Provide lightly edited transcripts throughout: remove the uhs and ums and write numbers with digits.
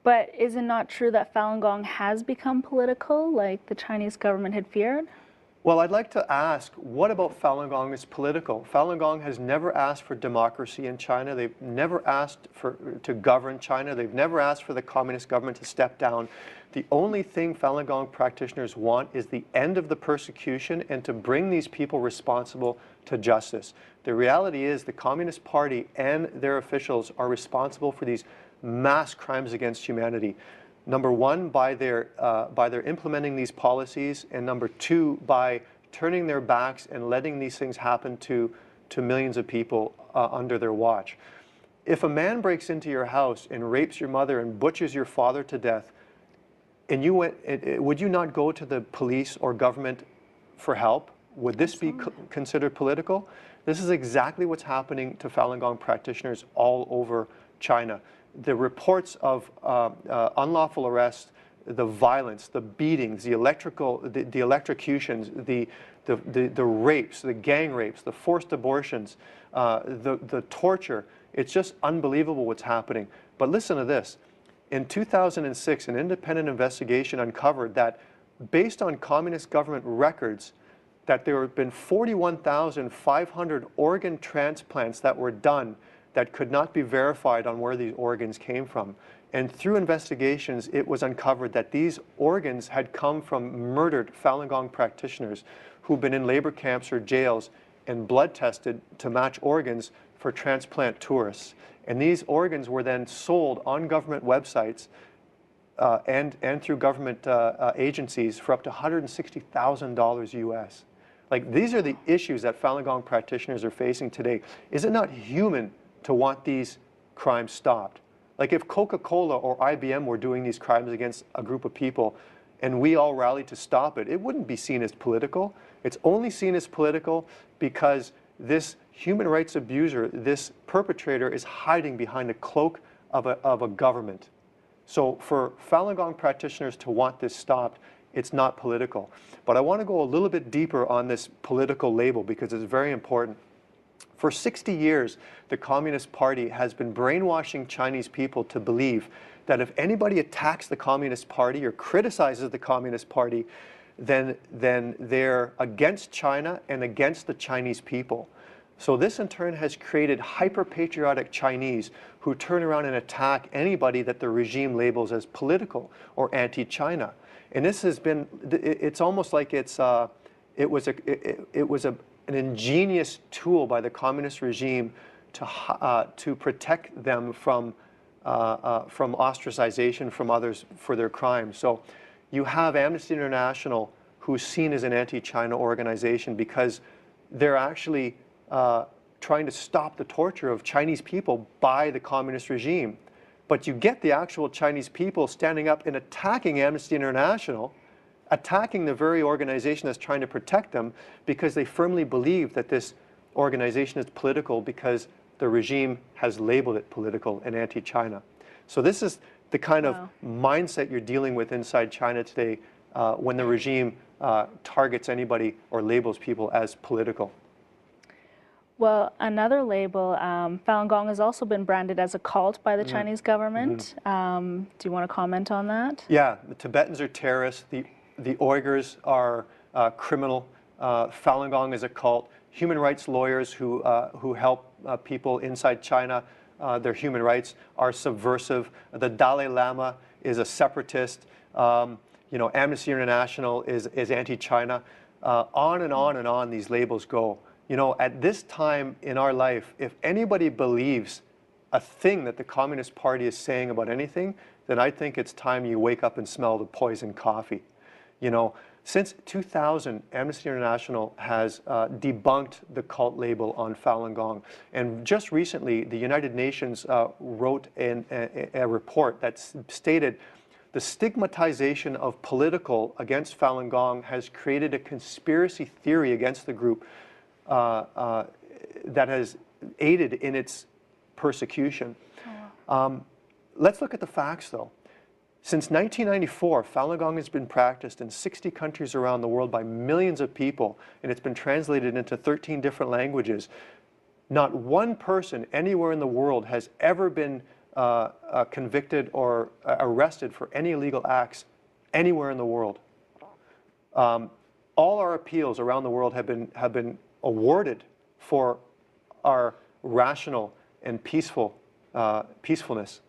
But is it not true that Falun Gong has become political, like the Chinese government had feared? Well, I'd like to ask, what about Falun Gong is political? Falun Gong has never asked for democracy in China. They've never asked to govern China. They've never asked for the communist government to step down. The only thing Falun Gong practitioners want is the end of the persecution and to bring these people responsible to justice. The reality is the Communist Party and their officials are responsible for these mass crimes against humanity. Number one, by their implementing these policies, and number two, by turning their backs and letting these things happen to millions of people under their watch. If a man breaks into your house and rapes your mother and butchers your father to death, and you would you not go to the police or government for help? Would this be considered political? This is exactly what's happening to Falun Gong practitioners all over China. The reports of unlawful arrests, the violence, the beatings, the electrocutions, the rapes, the gang rapes, the forced abortions, the torture, it's just unbelievable what's happening. But listen to this. In 2006, an independent investigation uncovered that based on communist government records, that there have been 41,500 organ transplants that were done that could not be verified on where these organs came from. And through investigations, it was uncovered that these organs had come from murdered Falun Gong practitioners who've been in labor camps or jails and blood tested to match organs for transplant tourists. And these organs were then sold on government websites and through government agencies for up to $160,000 US. Like, these are the issues that Falun Gong practitioners are facing today. Is it not human to want these crimes stopped? Like, if Coca-Cola or IBM were doing these crimes against a group of people and we all rallied to stop it, it wouldn't be seen as political. It's only seen as political because this human rights abuser, this perpetrator, is hiding behind the cloak of a government. So for Falun Gong practitioners to want this stopped, it's not political. But I want to go a little bit deeper on this political label because it's very important. For 60 years, the Communist Party has been brainwashing Chinese people to believe that if anybody attacks the Communist Party or criticizes the Communist Party, then they're against China and against the Chinese people. So this in turn has created hyper-patriotic Chinese who turn around and attack anybody that the regime labels as political or anti-China. And this has been, it's almost like it was an ingenious tool by the communist regime to protect them from ostracization from others for their crimes. So you have Amnesty International, who's seen as an anti-China organization because they're actually trying to stop the torture of Chinese people by the communist regime. But you get the actual Chinese people standing up and attacking Amnesty International, attacking the very organization that's trying to protect them because they firmly believe that this organization is political because the regime has labeled it political and anti-China. So this is the kind of mindset you're dealing with inside China today when the regime targets anybody or labels people as political. Well, another label, Falun Gong has also been branded as a cult by the Chinese government. Do you want to comment on that? Yeah, the Tibetans are terrorists. The Uyghurs are criminal. Falun Gong is a cult. Human rights lawyers who help people inside China, their human rights, are subversive. The Dalai Lama is a separatist. You know, Amnesty International is anti-China. On and on and on these labels go. You know, at this time in our life, if anybody believes a thing that the Communist Party is saying about anything, then I think it's time you wake up and smell the poison coffee. You know, since 2000, Amnesty International has debunked the cult label on Falun Gong. And just recently, the United Nations wrote a report that stated the stigmatization of political against Falun Gong has created a conspiracy theory against the group that has aided in its persecution. Let's look at the facts, though. Since 1994, Falun Gong has been practiced in 60 countries around the world by millions of people, and it's been translated into 13 different languages. Not one person anywhere in the world has ever been convicted or arrested for any illegal acts anywhere in the world. All our appeals around the world have been awarded for our rational and peaceful appeals.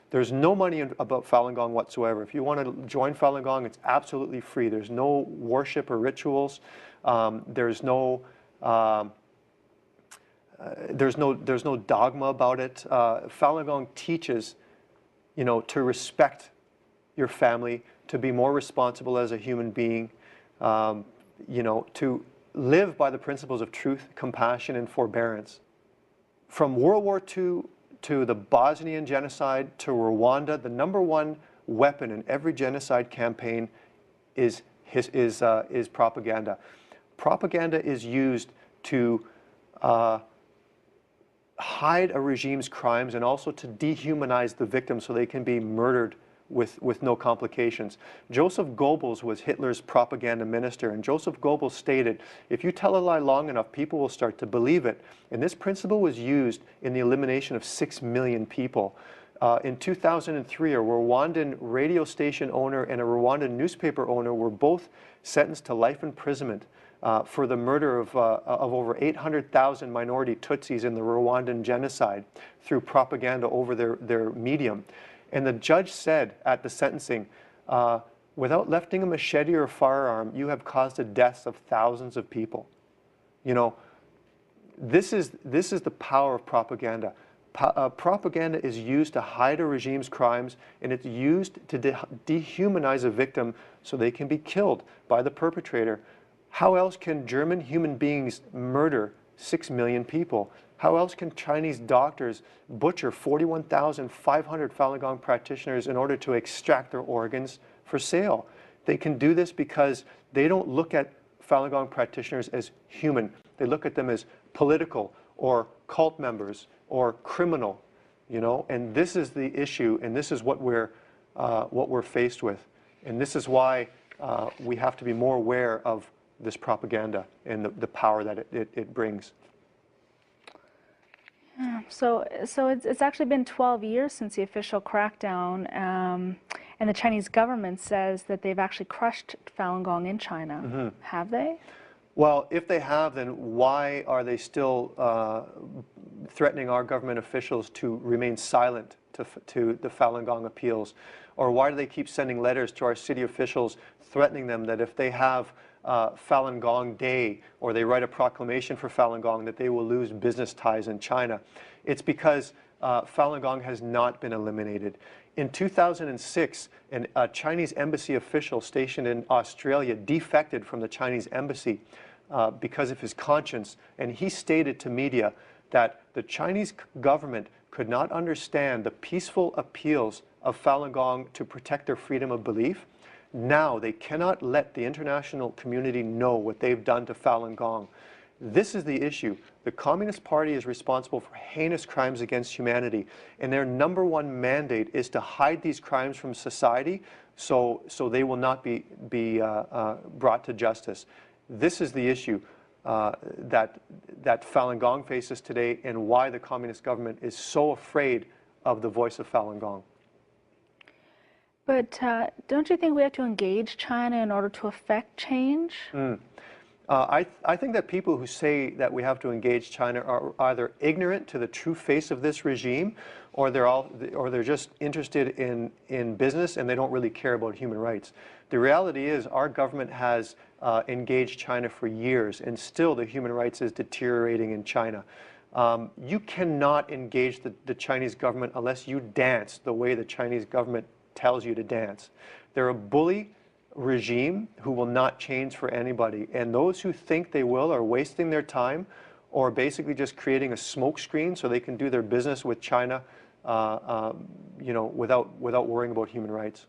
There's no money about Falun Gong whatsoever. If you want to join Falun Gong, it's absolutely free. There's no worship or rituals. There's no dogma about it. Falun Gong teaches, to respect your family, to be more responsible as a human being, to live by the principles of truth, compassion, and forbearance. From World War II to the Bosnian genocide to Rwanda, the #1 weapon in every genocide campaign is propaganda. Propaganda is used to hide a regime's crimes and also to dehumanize the victims so they can be murdered with no complications. Joseph Goebbels was Hitler's propaganda minister, and Joseph Goebbels stated, if you tell a lie long enough, people will start to believe it. And this principle was used in the elimination of 6 million people. In 2003, a Rwandan radio station owner and a Rwandan newspaper owner were both sentenced to life imprisonment for the murder of over 800,000 minority Tutsis in the Rwandan genocide through propaganda over their medium. And the judge said at the sentencing, without lifting a machete or a firearm, you have caused the deaths of thousands of people. This is the power of propaganda. Propaganda is used to hide a regime's crimes, and it's used to dehumanize a victim so they can be killed by the perpetrator. How else can German human beings murder 6 million people? How else can Chinese doctors butcher 41,500 Falun Gong practitioners in order to extract their organs for sale? They can do this because they don't look at Falun Gong practitioners as human. They look at them as political or cult members or criminal, and this is the issue, and this is what we're faced with. And this is why we have to be more aware of this propaganda and the power that it brings. Yeah, so it's actually been 12 years since the official crackdown, and the Chinese government says that they've actually crushed Falun Gong in China. Mm-hmm. Have they? Well, if they have, then why are they still threatening our government officials to remain silent to the Falun Gong appeals? Or why do they keep sending letters to our city officials threatening them that if they have Falun Gong Day, or they write a proclamation for Falun Gong, that they will lose business ties in China? It's because Falun Gong has not been eliminated. In 2006, a Chinese embassy official stationed in Australia defected from the Chinese embassy because of his conscience, and he stated to media that the Chinese government could not understand the peaceful appeals of Falun Gong to protect their freedom of belief. Now they cannot let the international community know what they've done to Falun Gong. This is the issue. The Communist Party is responsible for heinous crimes against humanity, and their #1 mandate is to hide these crimes from society so they will not be brought to justice. This is the issue that Falun Gong faces today, and why the communist government is so afraid of the voice of Falun Gong. But don't you think we have to engage China in order to affect change? I think that people who say that we have to engage China are either ignorant to the true face of this regime, or they're just interested in business and they don't really care about human rights. The reality is our government has engaged China for years, and still the human rights is deteriorating in China. You cannot engage the Chinese government unless you dance the way the Chinese government tells you to dance. They're a bully regime who will not change for anybody, and those who think they will are wasting their time, or basically just creating a smokescreen so they can do their business with China, without worrying about human rights.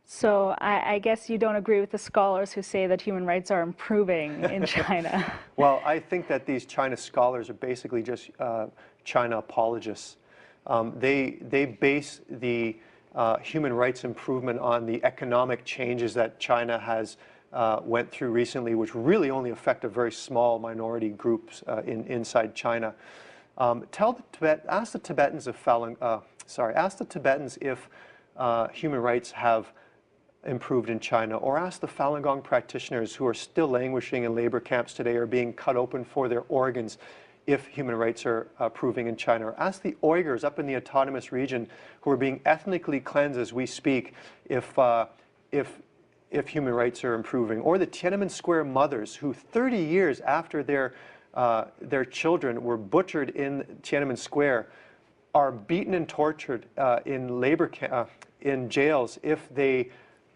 So I guess you don't agree with the scholars who say that human rights are improving in China. Well, I think that these China scholars are basically just China apologists. They base the human rights improvement on the economic changes that China has went through recently, which really only affect a very small minority groups inside China. Ask the Tibetans if ask the Tibetans if human rights have improved in China, or ask the Falun Gong practitioners who are still languishing in labor camps today or being cut open for their organs if human rights are improving in China. Or ask the Uyghurs up in the autonomous region who are being ethnically cleansed as we speak if human rights are improving. Or the Tiananmen Square mothers who 30 years after their children were butchered in Tiananmen Square are beaten and tortured in jails if they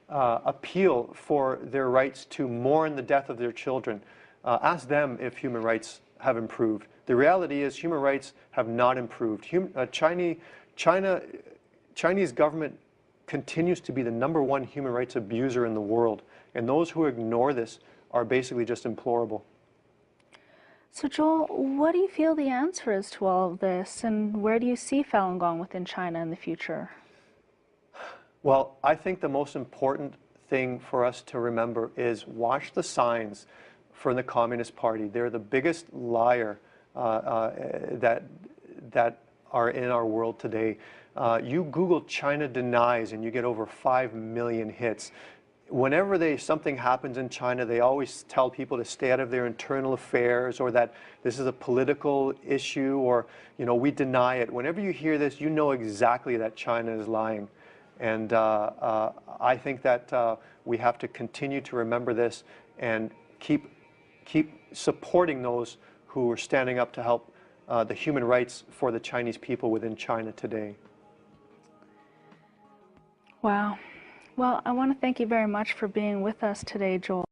appeal for their rights to mourn the death of their children. Ask them if human rights have improved. The reality is human rights have not improved. Chinese government continues to be the #1 human rights abuser in the world, and those who ignore this are basically just implorable. So Joel, what do you feel the answer is to all of this, and where do you see Falun Gong within China in the future? Well, I think the most important thing for us to remember is watch the signs for the Communist Party. They're the biggest liar that are in our world today. You Google China denies and you get over 5 million hits. Whenever something happens in China, they always tell people to stay out of their internal affairs, or that this is a political issue, or, we deny it. Whenever you hear this, you know exactly that China is lying. And I think that we have to continue to remember this and keep supporting those who are standing up to help the human rights for the Chinese people within China today. Wow. Well, I want to thank you very much for being with us today, Joel.